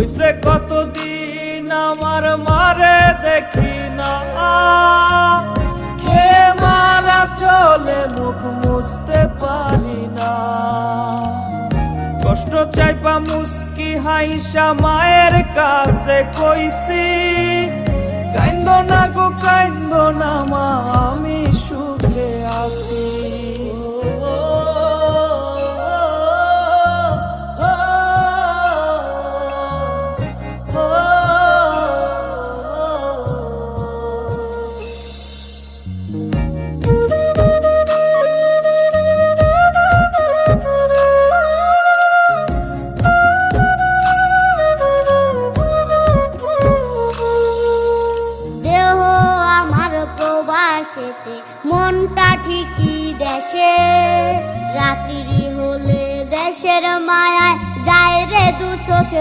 হইছে কতদিন আমার মারে দেখি না, খে মারা চলে মুখ মুছতে পারি না। কষ্ট চাইপা মুস্কি হাইসা মায়ের কাছে কইছি, কাইন্দ না গো কাইন্দ না মা, আমি সুখে আছি।